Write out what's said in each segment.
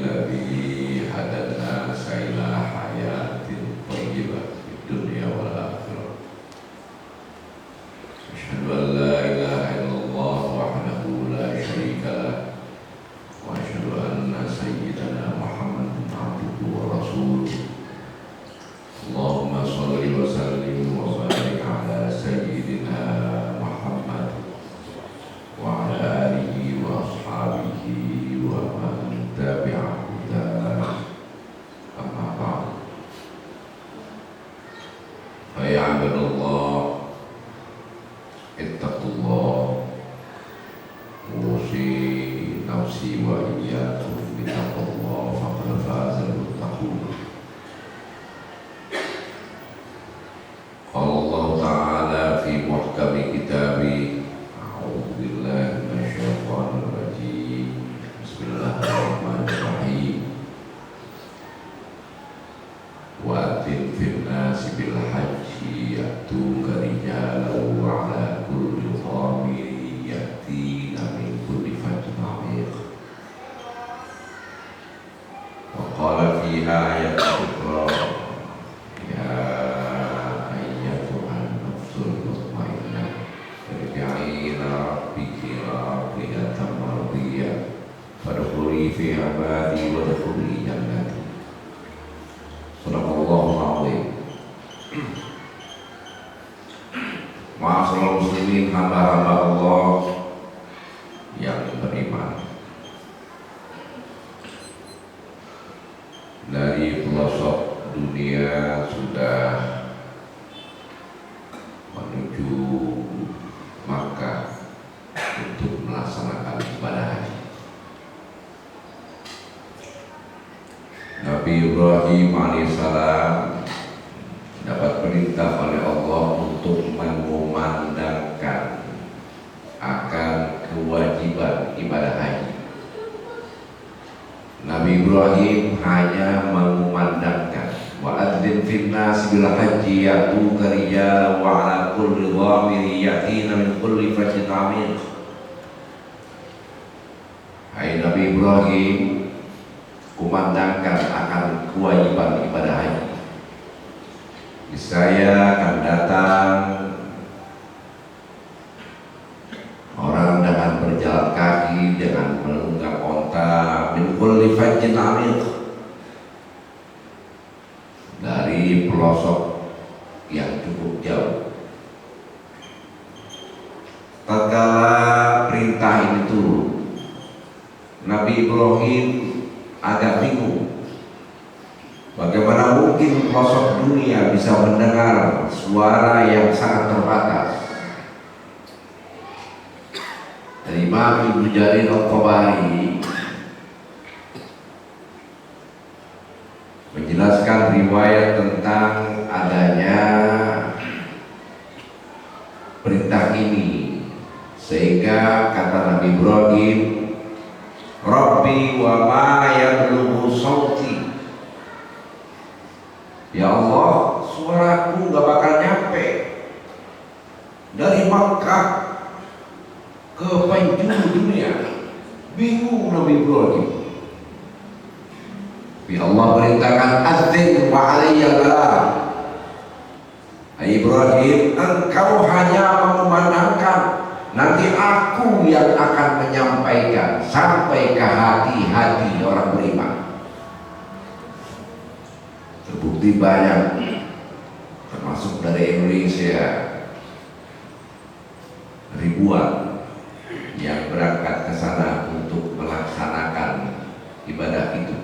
الذي هدى الناس إلى حياة طيبة في الدنيا والآخرة. أشهد أن لا إله إلا الله وحده لا شريك له، وأشهد أن سيدنا محمدا عبده ورسوله. اللهم صل وسلم وبارك على سيدنا محمد وعلى آله وأصحابه ومن تبع هداه. أما بعد، فيا عباد الله اتقوا الله، أوصي نفسي وإياكم بتقوى الله فقد فاز المتقون. قال الله تعالى في محكم كتابه: أعوذ بالله من الشيطان الرجيم، بسم الله الرحمن الرحيم. وأذن في الناس بالحج يأتوك رجالا وعلى كل ضامر يأتين من كل فج عميق. وقال فيها آية أخرى: يا أيتها النفس المطمئنة ارجعي إلى ربك راضية مرضية فادخلي في عبادي وادخلي جنتي. Sadaqallahul azim. Ma'asyiral muslimin, hamba-hamba Allah yang beriman, dari pelosok dunia sudah menuju Makkah untuk melaksanakan ibadah haji. Nabi Ibrahim alaihissalam dapat perintah oleh Allah untuk mengumandangkan akan kewajiban ibadah haji. Nabi Ibrahim hanya mengumandangkan, wa adzin fin nas bil haji ya'tuka rijalan wa 'ala kulli dhamiri ya'tina min kulli fajjin 'amiq. Hai Nabi Ibrahim, kumandangkan akan kewajiban ibadah haji. Saya akan datang orang dengan berjalan kaki, dengan menunggang onta, min kulli fajjin 'amiq, dari pelosok yang cukup jauh. Tatkala perintah ini turun, Nabi Ibrahim agak bingung. Bagaimana mungkin pelosok dunia bisa mendengar suara yang sangat terbatas? Imam Ibnu Jarir Al-Tabari menjelaskan riwayat tentang adanya perintah ini, sehingga kata Nabi Ibrahim, Rabbi wa ma yablughu sauti. Ya Allah, suaraku gak bakal nyampe dari Makkah ke penjuru dunia. Bingung Nabi Ibrahim. Ya Allah perintahkan, adzin wa alayya balam. Ibrahim, engkau hanya mengumandangkan, nanti aku yang akan menyampaikan sampai ke hati-hati orang beriman. Terbukti banyak, termasuk dari Indonesia, ribuan yang berangkat ke sana untuk melaksanakan ibadah itu.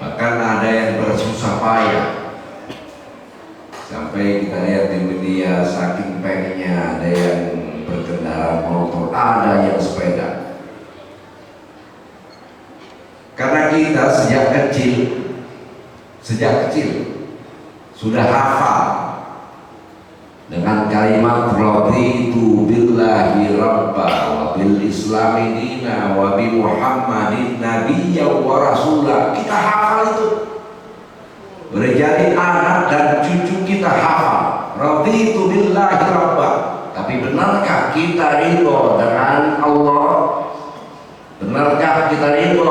Bahkan ada yang bersusah payah, sampai kita lihat di media, saking pengennya, ada yang berkendara motor, ada yang sepeda. Karena kita sejak kecil sudah hafal dengan kalimat raditu billahi rabba wa bil islami dina wa bi muhammadin nabiyya wa rasulah. Kita hafal itu. Berjadi anak dan cucu kita hafal raditu billahi rabba. Tapi benarkah kita ridho dengan Allah? Benarkah kita ridho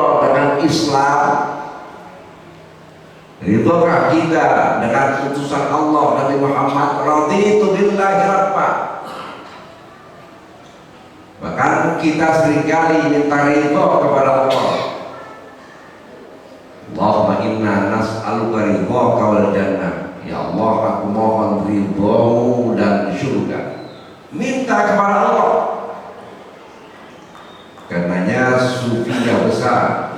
Ridhokah kita dengan utusan Allah Nabi Muhammad? Raditu billahi rabba. Bahkan kita seringkali minta ridho kepada Allah. Allahumma inna nas'aluka ridhoka wal jannah. Ya Allah, aku mohon ridhomu dan surga. Minta kepada Allah. Karenanya Sufiyah besar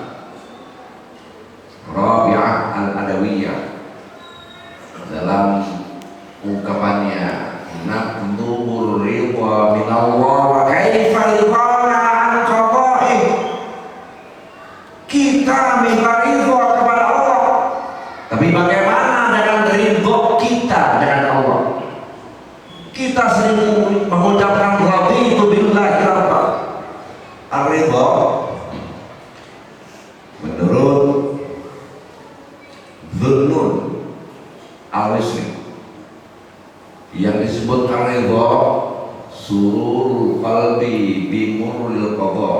Rabi'ah Al-Adawiyah dalam ungkapannya naqdubur ridha minallah wa kaifa ridhana an qada'ih. Kita minta ridha kepada Allah, tapi bagaimana dengan ridha kita dengan Allah? Kita sering mengucapkan raditu billahi rabba. Ar-ridha menurut Dhunnun al-Misri yang disebut ar-ridha sururul qalbi bimurril qadha,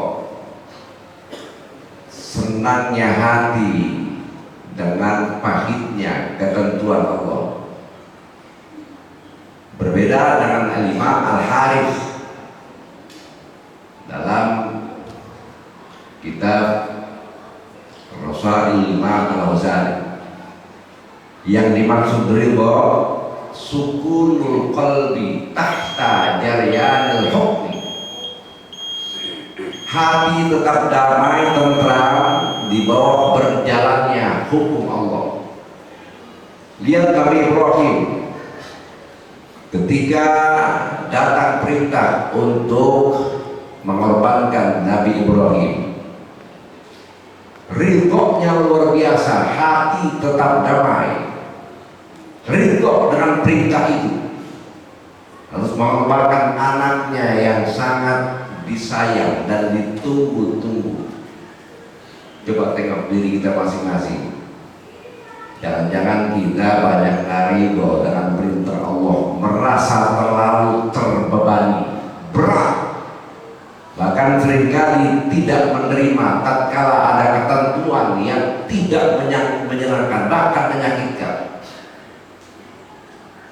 senangnya hati dengan pahitnya ketentuan Allah. Berbeda dengan Al-Imam Al-Harith dalam kitab Rasail Imam Al-Ghazali, yang dimaksud ridha sukunul qalbi tahta jaryanil hukmi, hati tetap damai tentram di bawah berjalannya hukum Allah. Lihat Nabi Ibrahim ketika datang perintah untuk mengorbankan Nabi Ibrahim, ridhonya luar biasa, hati tetap damai, ridho dengan perintah itu, harus mengorbankan anaknya yang sangat disayang dan ditunggu-tunggu. Coba tengok diri kita masing-masing. Jangan-jangan kita banyak ridho dengan perintah Allah, merasa terlalu terbebani, berat, bahkan seringkali tidak menerima tatkala ada ketentuan yang tidak menyenangkan, bahkan menyakitkan.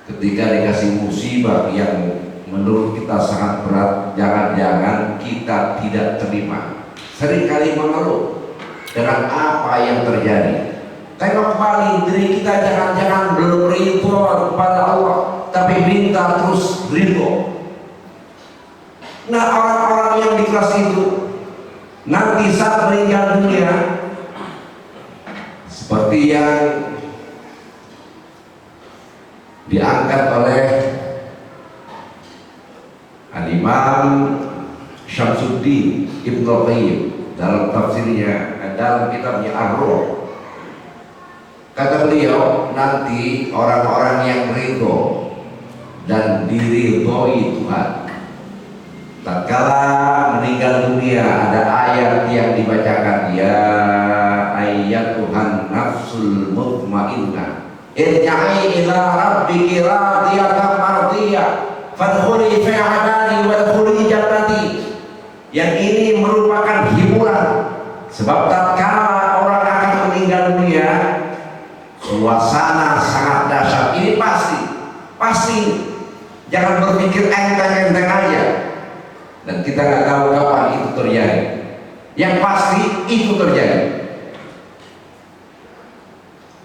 Ketika dikasih musibah yang menurut kita sangat berat, jangan-jangan kita tidak terima, seringkali mengeluh dengan apa yang terjadi. Tengok kembali diri kita, jangan-jangan belum ridho kepada Allah, tapi minta terus ridho. Nah, orang-orang yang di kelas itu nanti saat meninggal dunia, seperti yang diangkat oleh Al-Imam Syamsuddin Ibnu Qayyim dalam tafsirnya, dalam kitabnya Ar-Ruh. Kata beliau, nanti orang-orang yang ridho dan diridhoi Tuhan, tatkala meninggal dunia, ada ayat yang dibacakan, ya ayyatuhan nafsul mutmainnah irja'i ila rabbiki radiyatan mardiyah fadkhuli fi ibadi wadkhuli jannati. Yang ini merupakan hiburan, sebab tatkala orang akan meninggal dunia, suasana sangat dahsyat. Ini pasti, jangan berpikir enteng-enteng aja, dan kita nggak tahu kapan itu terjadi. Yang pasti itu terjadi.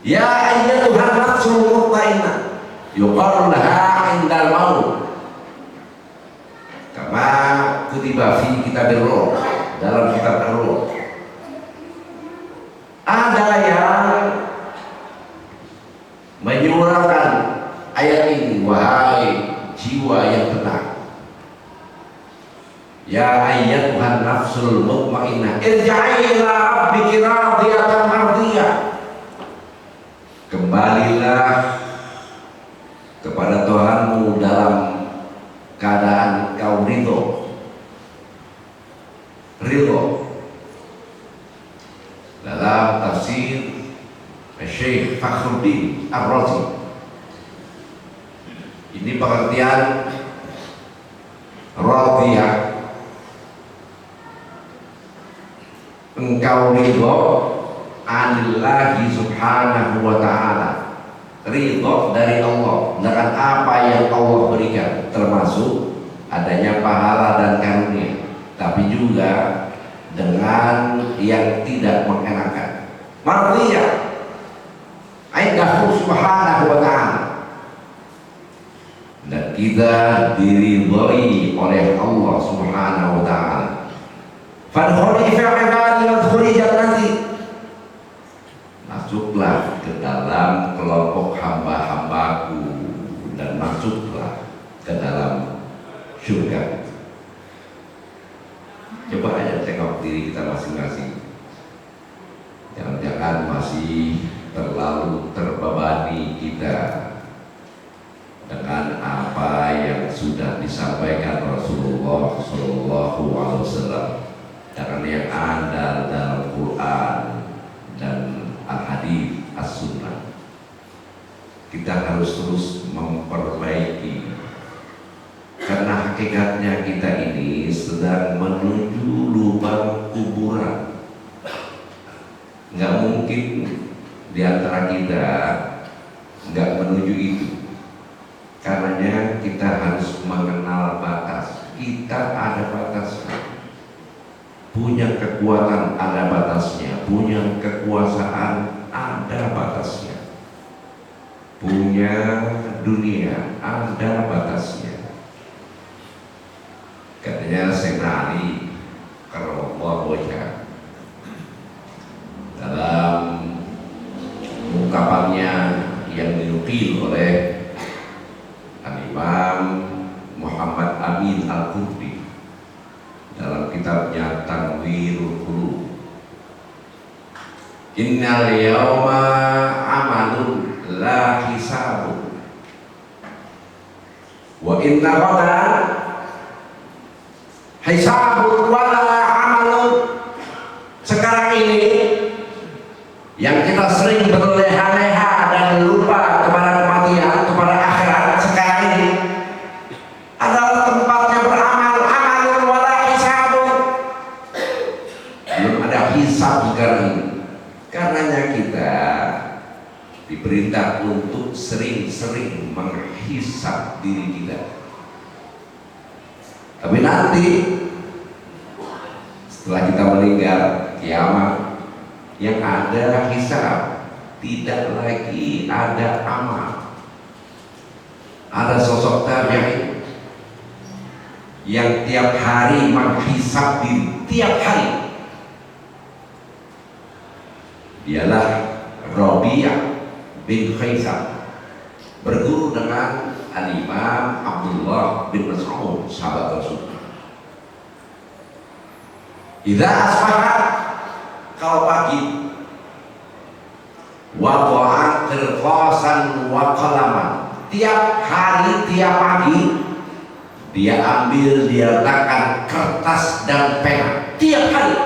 Ya ayyatuhan nafsul mutmainnah yuqalu laha indal maut kama kutiba fi kitabil ruh, dalam kitab Ar-Ruh. Ada yang menyuarakan ayat ini, wahai jiwa yang tenang, ya ayyatuhan nafsul mutmainnah irja'i ila rabbiki radiyatan mardiyah, kembalilah kepada Tuhanmu dalam keadaan kau ridho. Dalam tafsir Syekh Fakhruddin Ar-Razi, ini pengertian radiyah, engkau ridho anillahi subhanahu wa ta'ala, ridho dari Allah dengan apa yang Allah berikan, termasuk adanya pahala dan karunia, tapi juga dengan yang tidak mengenakan. Mardiyah indahu subhanahu wa ta'ala, dan kita diridhoi oleh Allah subhanahu wa ta'ala. Fadkhuli fi ibadi wadkhuli jannati, masuklah ke dalam kelompok hamba-hambaku dan masuklah ke dalam surga. Coba aja tengok diri kita masing-masing. Jangan-jangan masih terlalu terbebani kita dengan apa yang sudah disampaikan Rasulullah Shallallahu Alaihi Wasallam, dengan yang ada dalam Quran dan Al-Hadis As-Sunnah. Kita harus terus memperbaiki, karena hakikatnya kita ini sedang menuju lubang kuburan. Nggak mungkin di antara kita nggak menuju itu. Karenanya kita harus mengenal batas. Kita ada batasnya. Punya kekuatan ada batasnya, punya kekuasaan ada batasnya, punya dunia ada batasnya. Katanya Sayyidina Ali karramallahu wajhah dalam ungkapannya yang dinukil oleh Al-Imam Muhammad Amin Al-Qurtubi dalam kitabnya Tanwirul Qulub, innal yawma amalun la hisabun wa inna ghadan hisabun wa la amalun. Sekarang ini yang kita sering berleha-leha dan lupa kepada kematian, kepada akhirat, sekarang ini adalah tempatnya beramal, amalun wala hisabun. Belum ada hisab sekarang ini. Karenanya kita diperintah untuk sering-sering menghisab diri kita. Tapi nanti setelah kita meninggal, kiamat, yang ada hisab, tidak lagi ada amal. Ada sosok tabi'in yang tiap hari menghisab diri, tiap hari. Dialah Rabi'ah bin Khaisam, berguru dengan Al-Imam Abdullah bin Mas'ud, sahabat Rasul. Idza asbaha, kalau pagi, wada'a qirtasan wa qalaman, tiap hari, tiap pagi dia ambil, dia letakkan kertas dan pena tiap hari.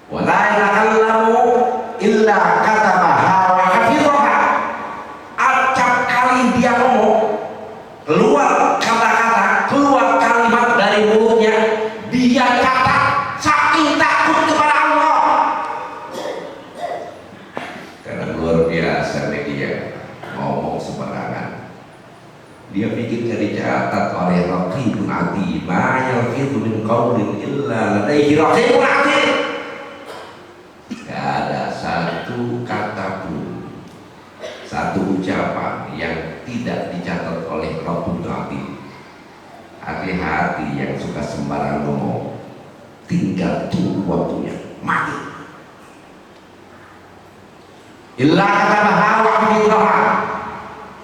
Wa la yatakallamu illa katabaha wa hafidhaha, acap kali dia ngomong, keluar kata-kata, keluar kalimat dari mulutnya, dia catat, saking takut kepada Allah. Karena luar biasa media ngomong sembarangan. Dia bikin jadi catat oleh raqibun atid, ma yalfidu min qawlin illa ladaihi raqibun atid. Gak ada satu kata pun, satu ucapan yang tidak dicatat oleh Rabbul Atid. Hati-hati yang suka sembarang ngomong, tinggal tunggu waktunya, mati. Illa katabaha wa hafidhaha,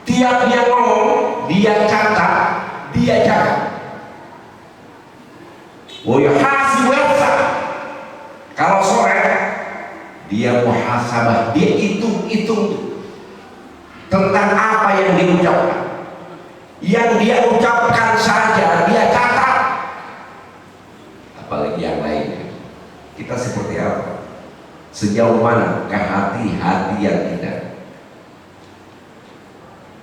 tiap dia ngomong, dia catat, dia jaga. Wa yuhasibu nafsa, kalau sore dia muhasabah, dia hitung-hitung tentang apa yang diucapkan. Yang dia ucapkan saja dia catat, apalagi yang lainnya. Kita seperti apa? Sejauh mana kehati-hatian kita?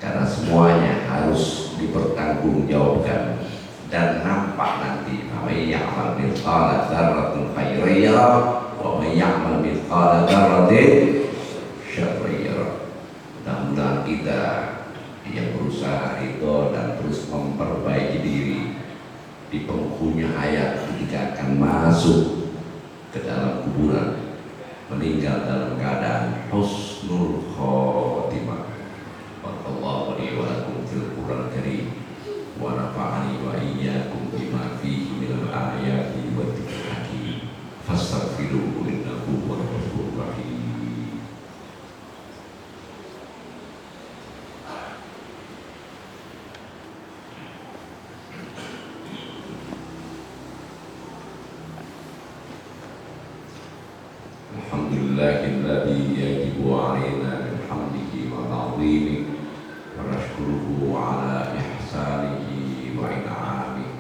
Karena semuanya harus dipertanggungjawabkan dan nampak nanti. May ya'mal mithqala dzarratin khairan yara wa may ya'mal mithqala dzarratin syarran yarah. Mudah-mudahan kita yang berusaha itu dan terus memperbaiki diri di penghujung hayat ketika akan masuk ke dalam kuburan, meninggal dalam keadaan husnul khotimah. Barakallahu li wa lakum fil Qur'anil karim wa nafa'ani wa iyyakum bima fihi minal ayati wa dzikril hakim. Fastaghfiruhu innahu huwal ghafurur rahim. Alhamdulillahilladzi yajibu 'alaina min hamdihi wa ta'zimihi wa nashkuruhu 'ala ihsanihi wa in'amihi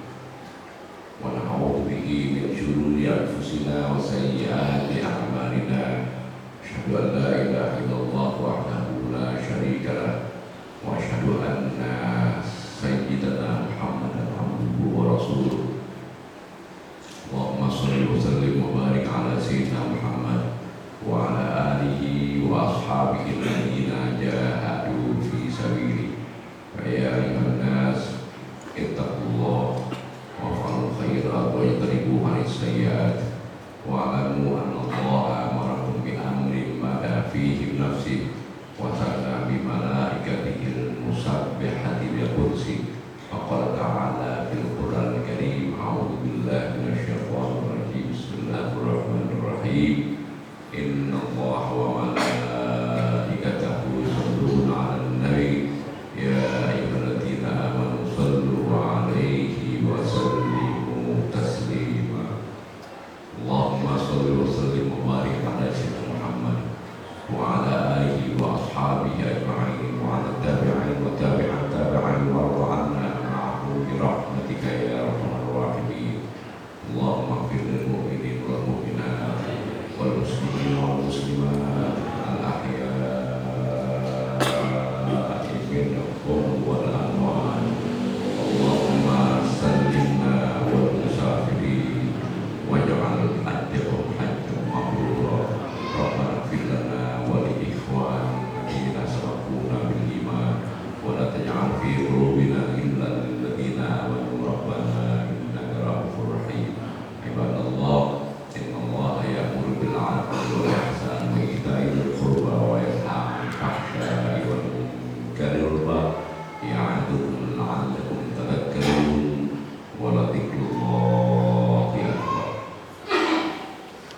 wa na'udzu bihi min shururi anfusina wa sayyiati a'malina. Asyhadu an la ilaha illallah wahdahu la syarika lah wa asyhadu anna sayyidana Muhammadan abduhu wa rasuluh. Allahumma shalli wa sallim wa barik ala sayyidina Muhammad wa ala alihi wa ashabihi alladziina jahadu fi sabilihi. Ya ayyuhan nas ittaqullah wa fa'alul khairat wa ijtanibu 'anis sayyi'at wa 'alamu anna Allaha amarakum bi amrin ma fihi nafsi wa sana bi malaikatihi musabbihati bil qudsi. Faqala ta'ala fil Qur'anil karim, a'udzu billahi minasyaitonir rajim. Bismillahirrahmanirrahim. Inna Allaha wa malaikatahu yusholluna 'alan nabi ya ayyuhalladzina amanu shallu 'alaihi wa sallimu taslima. Allahumma shalli wa sallim wa barik ala sayyidina Muhammad wa ala alihi wa ashabihi ajma'in wa ala tabi'in wa tabi'at tabi'in wa radha'anna ma'ahum bi rahmatika ya arhamar rahimin. Allahumma ighfir lil mu'minin wal mu'minat wal muslimin wal muslimat